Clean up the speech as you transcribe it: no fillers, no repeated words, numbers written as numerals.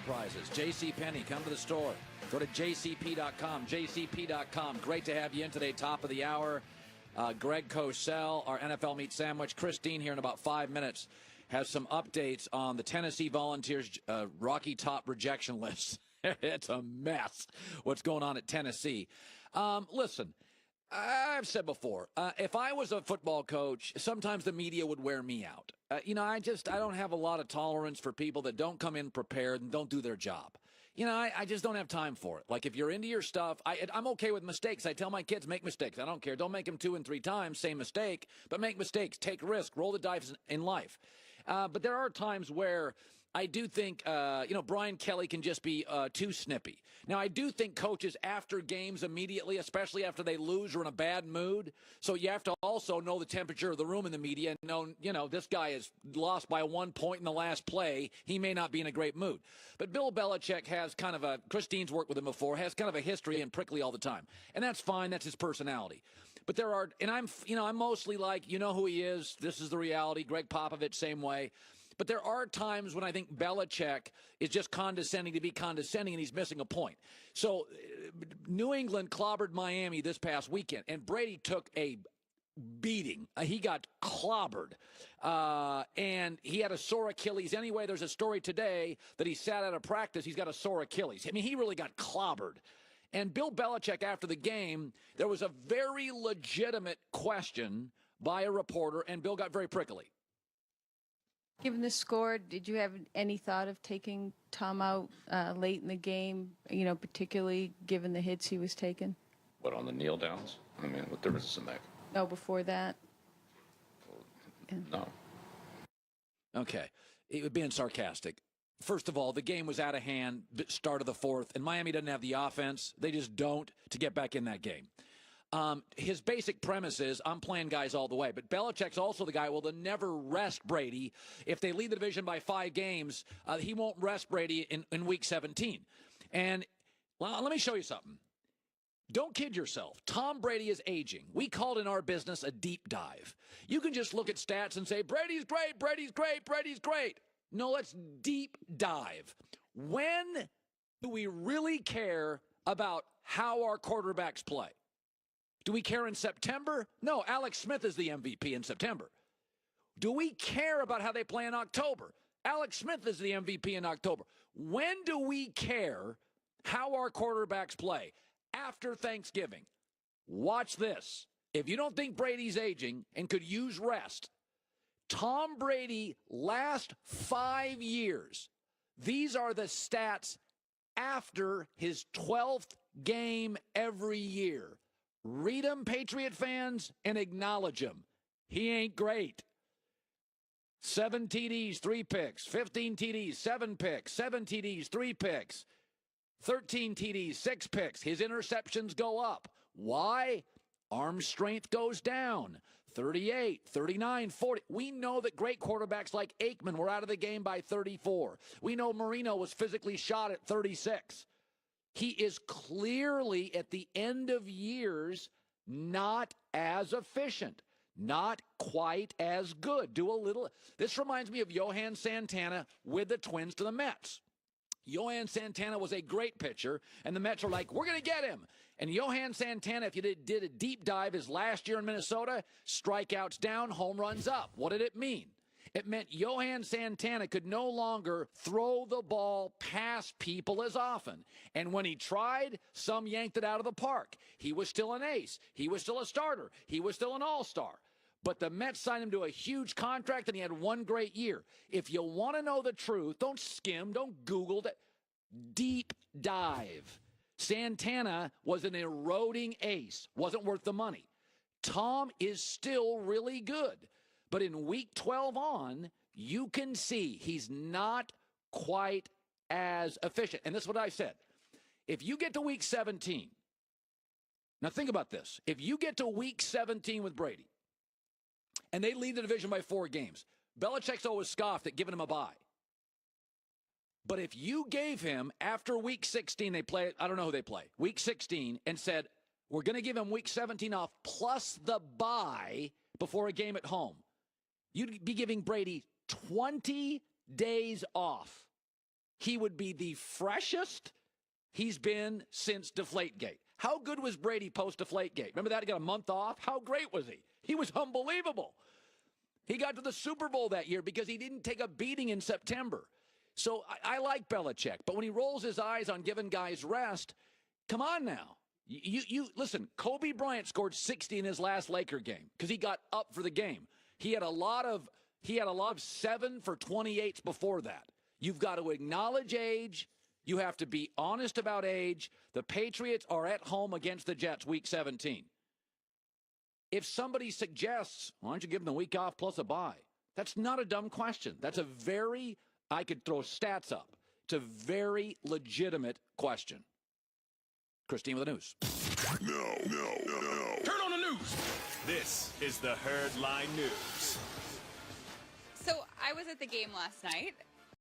enterprises. JCPenney, come to the store. Go to jcp.com, jcp.com. Great to have you in today, top of the hour. Greg Cosell, our NFL Meat Sandwich. Christine here in about 5 minutes has some updates on the Tennessee Volunteers Rocky Top rejection list. It's a mess what's going on at Tennessee. Listen, I've said before, if I was a football coach, sometimes the media would wear me out. I don't have a lot of tolerance for people that don't come in prepared and don't do their job. I just don't have time for it. Like, if you're into your stuff, I'm okay with mistakes. I tell my kids, make mistakes. I don't care. Don't make them 2 and 3 times, same mistake, but make mistakes. Take risk. Roll the dice in life. But there are times where I do think, Brian Kelly can just be too snippy. Now, I do think coaches after games immediately, especially after they lose, are in a bad mood. So you have to also know the temperature of the room in the media and know, this guy is lost by 1 point in the last play. He may not be in a great mood. But Bill Belichick has kind of Christine's worked with him before, has kind of a history and prickly all the time. And that's fine. That's his personality. But there are, and I'm mostly like, who he is. This is the reality. Greg Popovich, same way. But there are times when I think Belichick is just condescending to be condescending, and he's missing a point. So New England clobbered Miami this past weekend, and Brady took a beating. He got clobbered, and he had a sore Achilles. Anyway, there's a story today that he sat out of practice. He's got a sore Achilles. I mean, he really got clobbered. And Bill Belichick, after the game, there was a very legitimate question by a reporter, and Bill got very prickly. Given the score, did you have any thought of taking Tom out late in the game, particularly given the hits he was taking? What, on the kneel downs? I mean, what difference does it make? No, before that? No. Okay. It was being sarcastic. First of all, the game was out of hand, start of the fourth, and Miami doesn't have the offense. They just don't to get back in that game. His basic premise is, I'm playing guys all the way. But Belichick's also the guy, they'll never rest Brady. If they lead the division by 5 games, he won't rest Brady in Week 17. And let me show you something. Don't kid yourself. Tom Brady is aging. We called in our business a deep dive. You can just look at stats and say, Brady's great, Brady's great, Brady's great. No, let's deep dive. When do we really care about how our quarterbacks play? Do we care in September? No, Alex Smith is the MVP in September. Do we care about how they play in October? Alex Smith is the MVP in October. When do we care how our quarterbacks play? After Thanksgiving. Watch this. If you don't think Brady's aging and could use rest, Tom Brady last 5 years, these are the stats after his 12th game every year. Read them, Patriot fans, and acknowledge him. He ain't great. 7 TDs, 3 picks. 15 TDs, 7 picks. 7 TDs, 3 picks. 13 TDs, 6 picks. His interceptions go up. Why? Arm strength goes down. 38, 39, 40. We know that great quarterbacks like Aikman were out of the game by 34. We know Marino was physically shot at 36. He is clearly, at the end of years, not as efficient, not quite as good. This reminds me of Johan Santana with the Twins to the Mets. Johan Santana was a great pitcher, and the Mets are like, we're going to get him. And Johan Santana, if you did a deep dive, his last year in Minnesota, strikeouts down, home runs up. What did it mean? It meant Johan Santana could no longer throw the ball past people as often. And when he tried, some yanked it out of the park. He was still an ace. He was still a starter. He was still an all-star. But the Mets signed him to a huge contract, and he had one great year. If you want to know the truth, don't skim, don't Google that. Deep dive. Santana was an eroding ace. Wasn't worth the money. Tom is still really good. But in week 12 on, you can see he's not quite as efficient. And this is what I said. If you get to week 17, now think about this. If you get to week 17 with Brady, and they lead the division by 4 games, Belichick's always scoffed at giving him a bye. But if you gave him, after week 16, they play, I don't know who they play, week 16, and said, we're going to give him week 17 off plus the bye before a game at home, you'd be giving Brady 20 days off. he would be the freshest he's been since Deflategate. How good was Brady post-Deflategate? Remember that? He got a month off? How great was he? He was unbelievable. He got to the Super Bowl that year because he didn't take a beating in September. So I like Belichick, but when he rolls his eyes on giving guys rest, come on now. You listen, Kobe Bryant scored 60 in his last Laker game because he got up for the game. He had a lot of 7 for 28s before that. You've got to acknowledge age. You have to be honest about age. The Patriots are at home against the Jets week 17. If somebody suggests, why don't you give them the week off plus a bye? That's not a dumb question. That's a very, I could throw stats up. It's a very legitimate question. Christine with the news. No. Turn on the news. This is the Herd Line News. So I was at the game last night,